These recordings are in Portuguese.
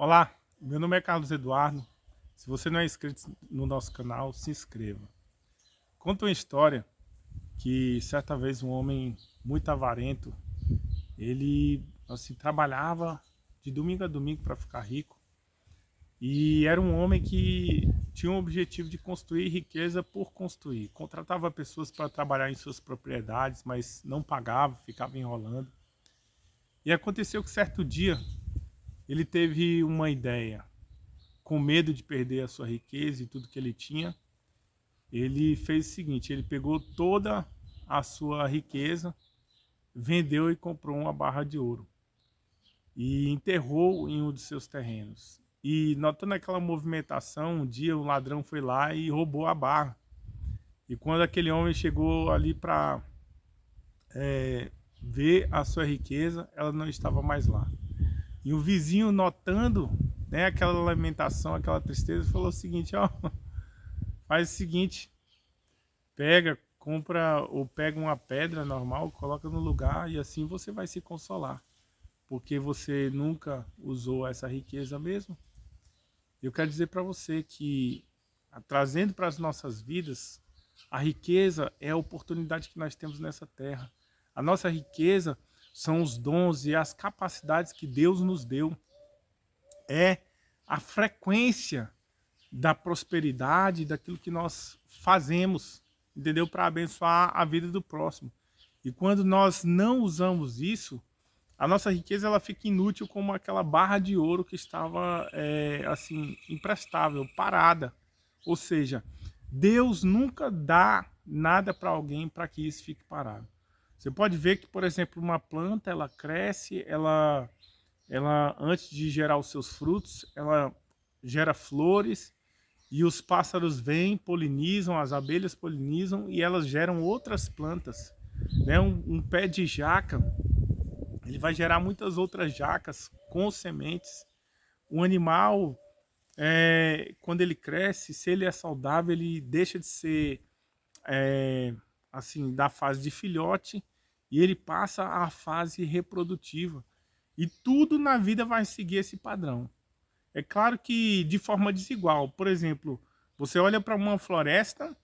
Olá, meu nome é Carlos Eduardo. Se você não é inscrito no nosso canal, se inscreva. Conta uma história que certa vez um homem muito avarento, ele assim trabalhava de domingo a domingo para ficar rico e era um homem que tinha o objetivo de construir riqueza por construir. Contratava pessoas para trabalhar em suas propriedades, mas não pagava, ficava enrolando. E aconteceu que certo dia ele teve uma ideia. Com medo de perder a sua riqueza e tudo que ele tinha, ele fez o seguinte: ele pegou toda a sua riqueza, vendeu e comprou uma barra de ouro e enterrou em um dos seus terrenos. E notando aquela movimentação, um dia o ladrão foi lá e roubou a barra. E quando aquele homem chegou ali para ver a sua riqueza, ela não estava mais lá. E o vizinho, notando, né, aquela lamentação, aquela tristeza, falou o seguinte: ó, faz o seguinte, compra ou pega uma pedra normal, coloca no lugar e assim você vai se consolar, porque você nunca usou essa riqueza mesmo. Eu quero dizer para você que, trazendo para as nossas vidas, a riqueza é a oportunidade que nós temos nessa terra. A nossa riqueza são os dons e as capacidades que Deus nos deu. É a frequência da prosperidade, daquilo que nós fazemos, entendeu? Para abençoar a vida do próximo. E quando nós não usamos isso, a nossa riqueza ela fica inútil, como aquela barra de ouro que estava assim imprestável, parada. Ou seja, Deus nunca dá nada para alguém para que isso fique parado. Você pode ver que, por exemplo, uma planta ela cresce, ela antes de gerar os seus frutos, ela gera flores e os pássaros vêm, polinizam, as abelhas polinizam e elas geram outras plantas. Né? Um pé de jaca, ele vai gerar muitas outras jacas com sementes. Um animal, quando ele cresce, se ele é saudável, ele deixa de ser assim da fase de filhote e ele passa à fase reprodutiva. E tudo na vida vai seguir esse padrão. É claro que de forma desigual. Por exemplo, você olha para uma floresta,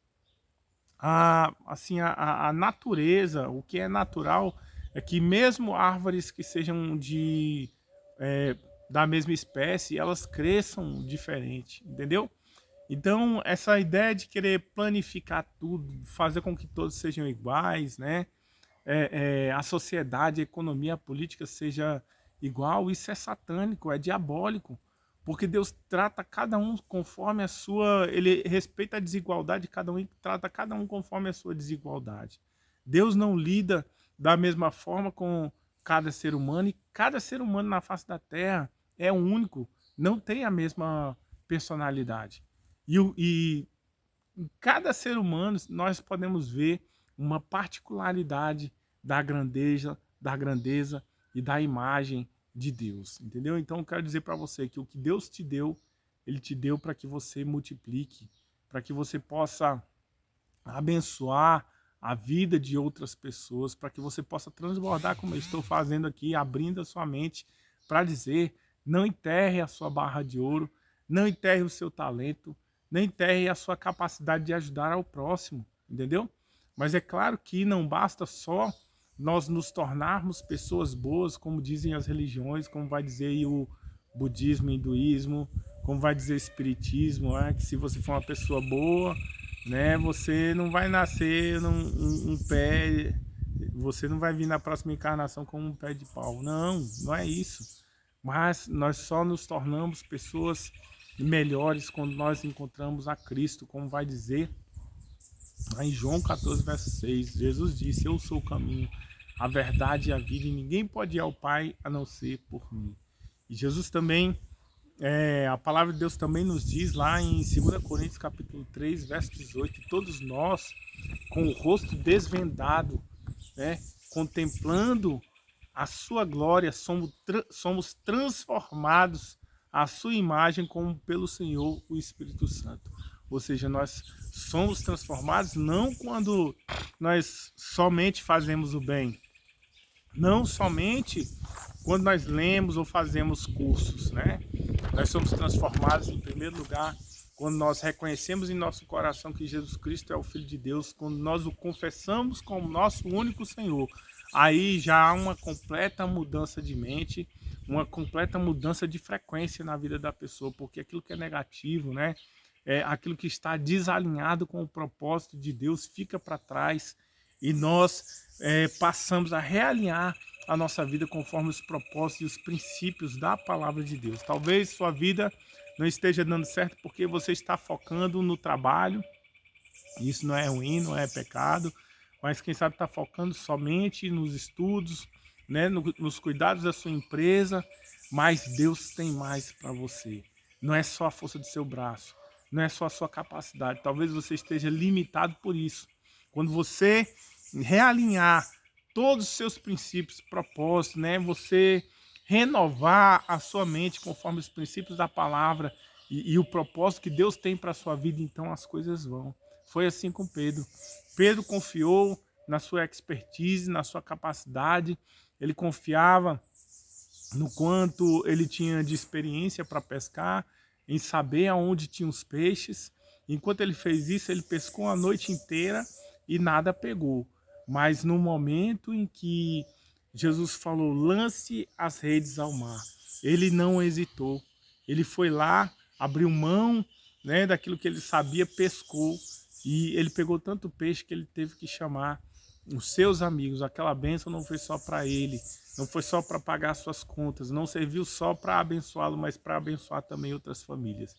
a natureza, o que é natural é que mesmo árvores que sejam é, da mesma espécie, elas cresçam diferente, entendeu? Então, essa ideia de querer planificar tudo, fazer com que todos sejam iguais, né? A sociedade, a economia, a política seja igual, isso é satânico, é diabólico, porque Deus trata cada um conforme a sua, ele respeita a desigualdade de cada um e trata cada um conforme a sua desigualdade. Deus não lida da mesma forma com cada ser humano, e cada ser humano na face da terra é único, não tem a mesma personalidade. E em cada ser humano nós podemos ver uma particularidade da grandeza e da imagem de Deus, entendeu? Então eu quero dizer para você que o que Deus te deu, Ele te deu para que você multiplique, para que você possa abençoar a vida de outras pessoas, para que você possa transbordar, como eu estou fazendo aqui, abrindo a sua mente para dizer: não enterre a sua barra de ouro, não enterre o seu talento, não enterre a sua capacidade de ajudar ao próximo, entendeu? Mas é claro que não basta só nós nos tornarmos pessoas boas, como dizem as religiões, como vai dizer aí o budismo, hinduísmo, como vai dizer o espiritismo, que se você for uma pessoa boa, né, você não vai nascer um pé, você não vai vir na próxima encarnação com um pé de pau. Não, não é isso. Mas nós só nos tornamos pessoas melhores quando nós encontramos a Cristo, como vai dizer em João 14, verso 6. Jesus disse: eu sou o caminho, a verdade e a vida, e ninguém pode ir ao Pai a não ser por mim. E Jesus também, a palavra de Deus também nos diz lá em 2 Coríntios capítulo 3, verso 18, que todos nós, com o rosto desvendado, né, contemplando a sua glória, somos transformados à sua imagem como pelo Senhor, o Espírito Santo. Ou seja, nós somos transformados não quando nós somente fazemos o bem, não somente quando nós lemos ou fazemos cursos, né? Nós somos transformados, em primeiro lugar, quando nós reconhecemos em nosso coração que Jesus Cristo é o Filho de Deus, quando nós o confessamos como nosso único Senhor. Aí já há uma completa mudança de mente, uma completa mudança de frequência na vida da pessoa, porque aquilo que é negativo, né, aquilo que está desalinhado com o propósito de Deus fica para trás e nós passamos a realinhar a nossa vida conforme os propósitos e os princípios da palavra de Deus. Talvez sua vida não esteja dando certo porque você está focando no trabalho. Isso não é ruim, não é pecado, mas quem sabe está focando somente nos estudos, né, nos cuidados da sua empresa, mas Deus tem mais para você. Não é só a força do seu braço, não é só a sua capacidade. Talvez você esteja limitado por isso. Quando você realinhar todos os seus princípios, propósitos, né, você renovar a sua mente conforme os princípios da palavra e o propósito que Deus tem para a sua vida, então as coisas vão. Foi assim com Pedro. Pedro confiou na sua expertise, na sua capacidade, ele confiava no quanto ele tinha de experiência para pescar, em saber aonde tinham os peixes. Enquanto ele fez isso, ele pescou a noite inteira e nada pegou. Mas no momento em que Jesus falou, lance as redes ao mar, ele não hesitou. Ele foi lá, abriu mão, né, daquilo que ele sabia, pescou. E ele pegou tanto peixe que ele teve que chamar os seus amigos. Aquela bênção não foi só para ele, não foi só para pagar suas contas, não serviu só para abençoá-lo, mas para abençoar também outras famílias.